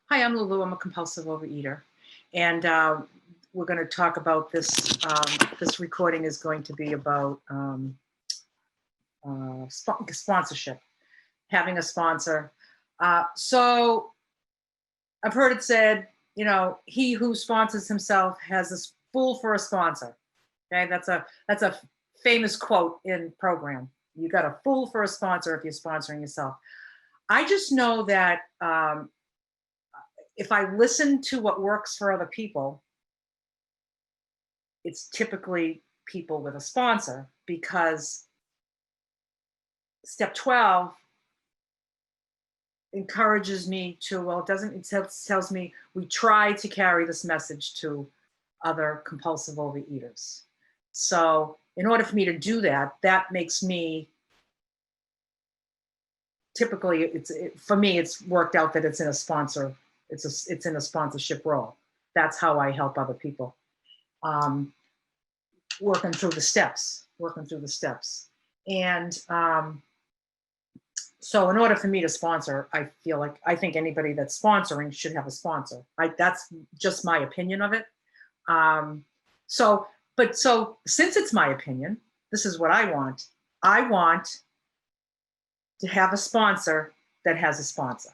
Hi, I'm Lulu. I'm a compulsive overeater, and we're going to talk about this. This recording is going to be about sponsorship, having a sponsor. So I've heard it said, he who sponsors himself has a fool for a sponsor. Okay, that's a famous quote in program. You got a fool for a sponsor if you're sponsoring yourself. I just know that. If I listen to what works for other people, it's typically people with a sponsor, because step 12 encourages me to, well, it tells me we try to carry this message to other compulsive overeaters. So in order for me to do that, that makes me, typically for me, it's worked out that it's in a sponsor, it's in a sponsorship role. That's how I help other people. Working through the steps. And so in order for me to sponsor, I think anybody that's sponsoring should have a sponsor. That's just my opinion of it. So since it's my opinion, this is what I want. I want to have a sponsor that has a sponsor.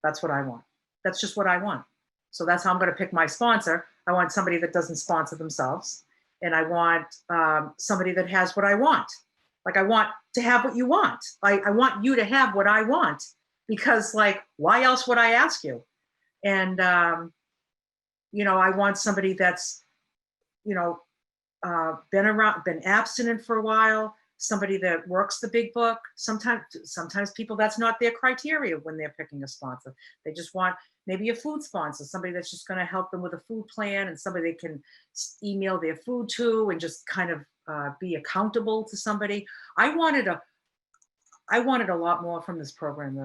That's what I want. That's just what I want. So that's how I'm going to pick my sponsor. I want somebody that doesn't sponsor themselves. And I want somebody that has what I want. Like, I want to have what you want. I want you to have what I want, because, like, why else would I ask you? And, I want somebody that's, been abstinent for a while, somebody that works the big book. Sometimes people, that's not their criteria when they're picking a sponsor. They just want maybe a food sponsor, somebody that's just going to help them with a food plan, and somebody they can email their food to, and just kind of be accountable to somebody. I wanted a lot more from this program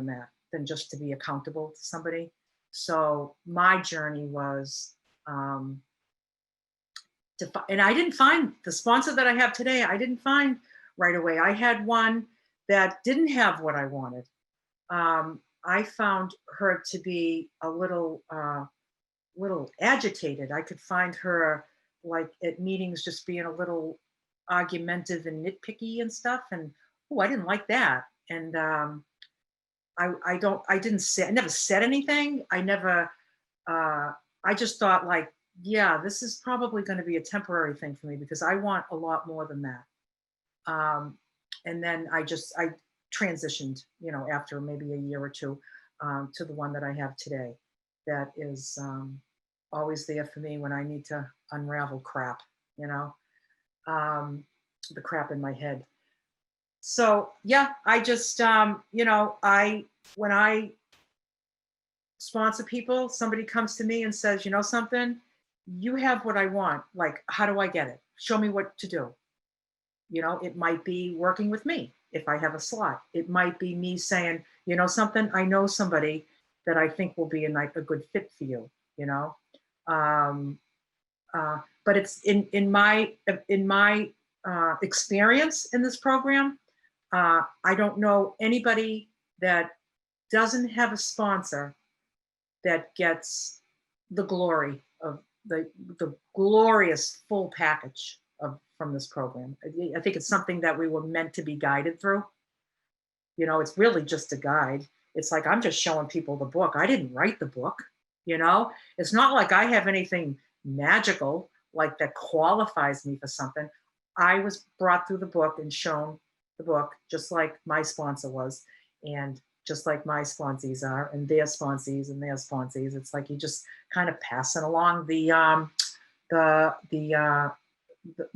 than just to be accountable to somebody. So my journey was, and I didn't find the sponsor that I have today. I didn't find right away. I had one that didn't have what I wanted. I found her to be a little agitated. I could find her, like, at meetings, just being a little argumentative and nitpicky and stuff. And I didn't like that. And I never said anything. I just thought, like, yeah, this is probably going to be a temporary thing for me, because I want a lot more than that. And then I transitioned, after maybe a year or two, to the one that I have today, that is always there for me when I need to unravel crap, the crap in my head. So yeah, I just, when I sponsor people, somebody comes to me and says, something, you have what I want. Like, how do I get it? Show me what to do. It might be working with me if I have a slot. It might be me saying, something, I know somebody that I think will be a good fit for you, but it's in my experience in this program. I don't know anybody that doesn't have a sponsor that gets the glory of the glorious full package from this program. I think it's something that we were meant to be guided through. It's really just a guide. It's like, I'm just showing people the book. I didn't write the book. It's not like I have anything magical, like, that qualifies me for something. I was brought through the book and shown the book, just like my sponsor was, and just like my sponsees are, and their sponsees and their sponsees. It's like you just kind of passing along the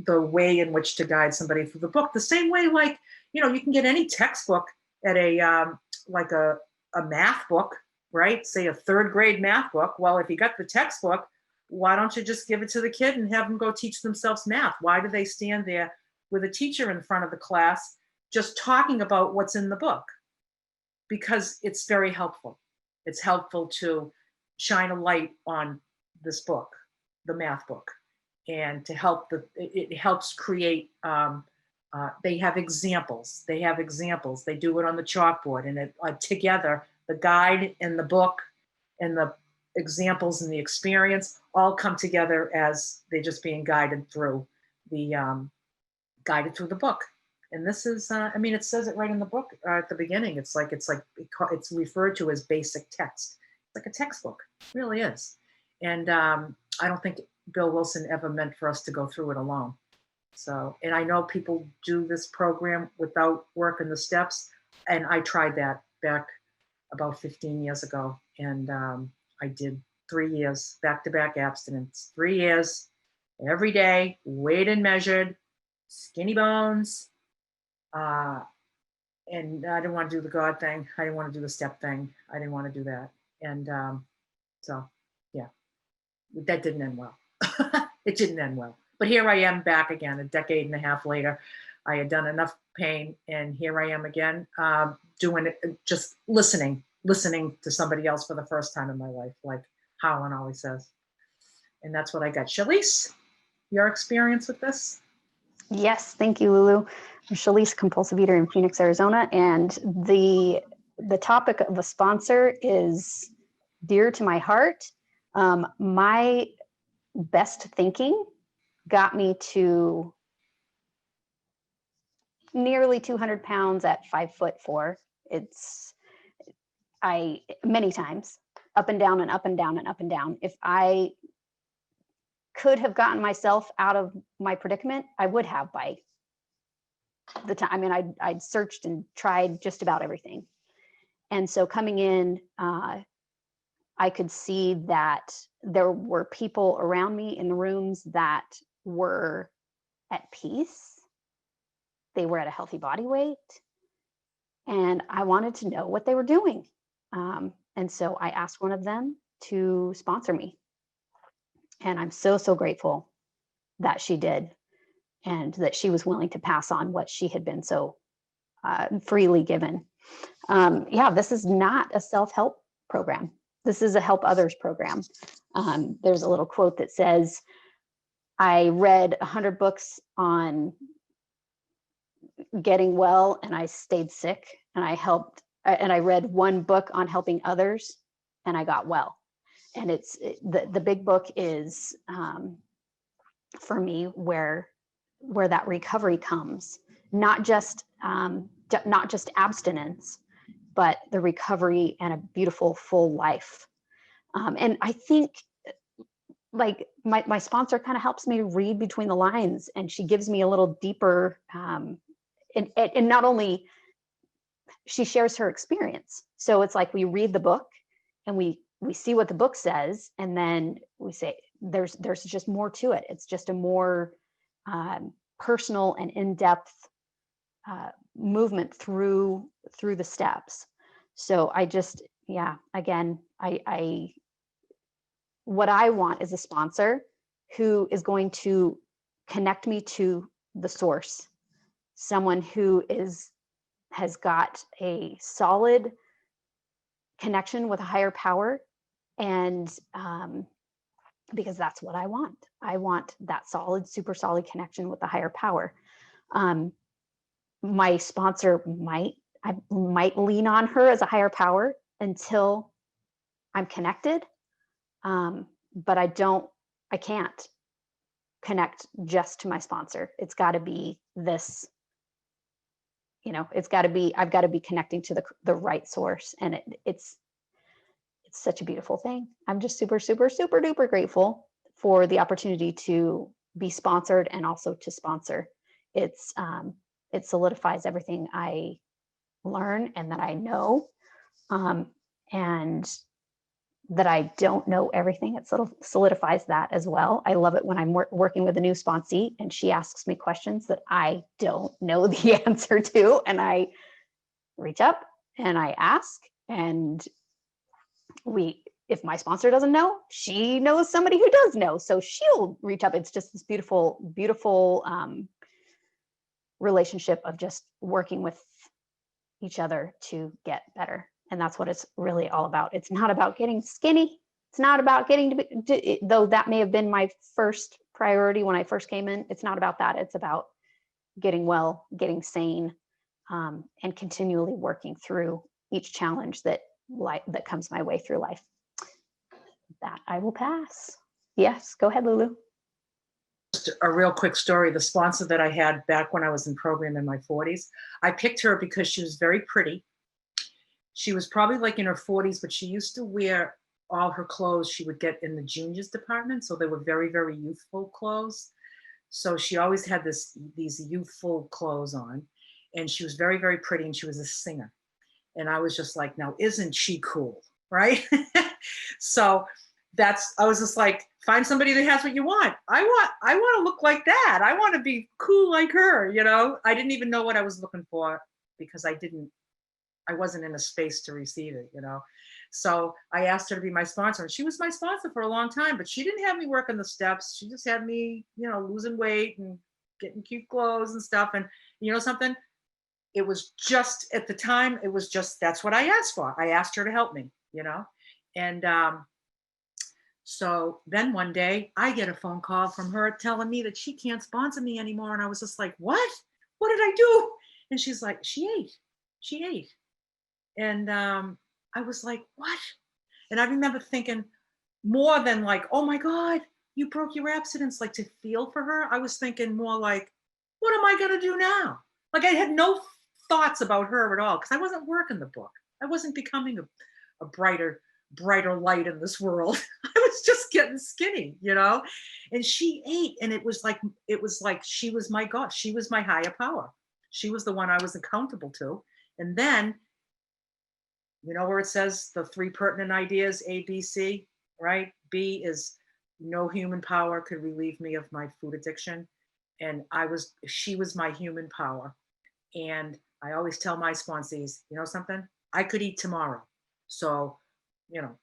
way in which to guide somebody through the book. The same way, like, you can get any textbook at like a math book, right? Say a third grade math book. Well, if you got the textbook, why don't you just give it to the kid and have them go teach themselves math? Why do they stand there with a teacher in front of the class just talking about what's in the book? Because it's very helpful. It's helpful to shine a light on this book, the math book, and to help it helps create, they have examples. They do it on the chalkboard, and together, the guide and the book and examples and the experience all come together as they're just being the guided through the book. And this is, I mean, it says it right in the book at the beginning. It's referred to as basic text. It's like a textbook, it really is. And I don't think Bill Wilson ever meant for us to go through it alone. So, and I know people do this program without working the steps, and I tried that back about 15 years ago, and I did 3 years back-to-back abstinence, 3 years, every day, weighed and measured, skinny bones, uh, and I didn't want to do the God thing. I didn't want to do the step thing. I didn't want to do that, and so yeah, that didn't end well. It didn't end well. But here I am back again, a decade and a half later. I had done enough pain, and here I am again, doing it, just listening to somebody else for the first time in my life, like Howlin always says. And that's what I got. Chalice, your experience with this? Yes, thank you, Lulu. I'm Chalice, compulsive eater in Phoenix, Arizona, and the topic of a sponsor is dear to my heart. My best thinking got me to nearly 200 pounds at 5'4". I many times up and down and up and down and up and down. If I could have gotten myself out of my predicament, I would have by the time. I mean, I'd searched and tried just about everything. And so coming in, I could see that there were people around me in the rooms that were at peace. They were at a healthy body weight. And I wanted to know what they were doing. And so I asked one of them to sponsor me. And I'm so, so grateful that she did, and that she was willing to pass on what she had been so freely given. Yeah, this is not a self-help program. This is a help others program. There's a little quote that says, I read 100 books on getting well and I stayed sick, and I read one book on helping others and I got well. And the big book is for me where that recovery comes, not just abstinence, but the recovery and a beautiful full life. And I think, like, my sponsor kind of helps me read between the lines, and she gives me a little deeper, and not only she shares her experience. So it's like we read the book and we see what the book says, and then we say there's just more to it. It's just a more personal and in-depth movement through the steps. So I just, yeah, again, I what I want is a sponsor who is going to connect me to the source, someone who has got a solid connection with a higher power. And because that's what I want. I want that solid, super solid connection with the higher power. My sponsor I might lean on her as a higher power until I'm connected. But I can't connect just to my sponsor. It's got to be this, I've got to be connecting to the right source. And it's such a beautiful thing. I'm just super, super, super duper grateful for the opportunity to be sponsored and also to sponsor. It solidifies everything I learn and that I know, and that I don't know everything. It sort of solidifies that as well. I love it when I'm working with a new sponsee and she asks me questions that I don't know the answer to, and I reach up and I ask, and if my sponsor doesn't know, she knows somebody who does know, so she'll reach up. It's just this beautiful, beautiful relationship of just working with each other to get better. And that's what it's really all about. It's not about getting skinny. It's not about getting though that may have been my first priority when I first came in. It's not about that. It's about getting well, getting sane, and continually working through each challenge that comes my way through life. I will pass. Yes, go ahead, Lulu. Just a real quick story. The sponsor that I had back when I was in program in my 40s, I picked her because she was very pretty. She was probably like in her 40s, but she used to wear all her clothes she would get in the juniors department. So they were very, very youthful clothes. So she always had these youthful clothes on. And she was very, very pretty, and she was a singer. And I was just like, now, isn't she cool? Right. So I was just like, find somebody that has what you want. I want to look like that. I want to be cool like her. I didn't even know what I was looking for because I wasn't in a space to receive it. So I asked her to be my sponsor, and she was my sponsor for a long time, but she didn't have me working the steps. She just had me, losing weight and getting cute clothes and stuff. And you know something? It was just at the time, it was just, that's what I asked for. I asked her to help me. And so then one day I get a phone call from her telling me that she can't sponsor me anymore. And I was just like, what? What did I do? And she's like, she ate. And I was like, what? And I remember thinking more than like, oh my God, you broke your abstinence, like to feel for her. I was thinking more like, what am I going to do now? Like I had no thoughts about her at all because I wasn't working the book. I wasn't becoming a brighter light in this world. I was just getting skinny. And she ate, and it was like she was my God. She was my higher power. She was the one I was accountable to. And then where it says the three pertinent ideas, A, B, C, right? B is no human power could relieve me of my food addiction. And she was my human power. And I always tell my sponsees, something? I could eat tomorrow. So,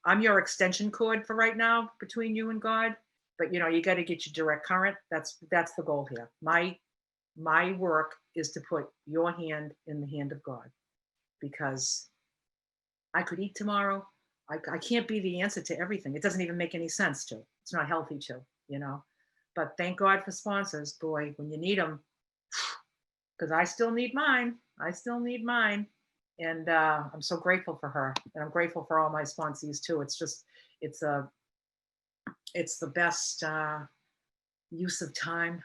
I'm your extension cord for right now between you and God. But you got to get your direct current. That's the goal here. My work is to put your hand in the hand of God, because I could eat tomorrow. I can't be the answer to everything. It doesn't even make any sense to. It's not healthy to. But thank God for sponsors, boy, when you need them, because I still need mine. I still need mine. And I'm so grateful for her. And I'm grateful for all my sponsees too. It's the best use of time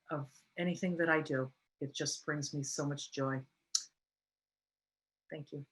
of anything that I do. It just brings me so much joy. Thank you.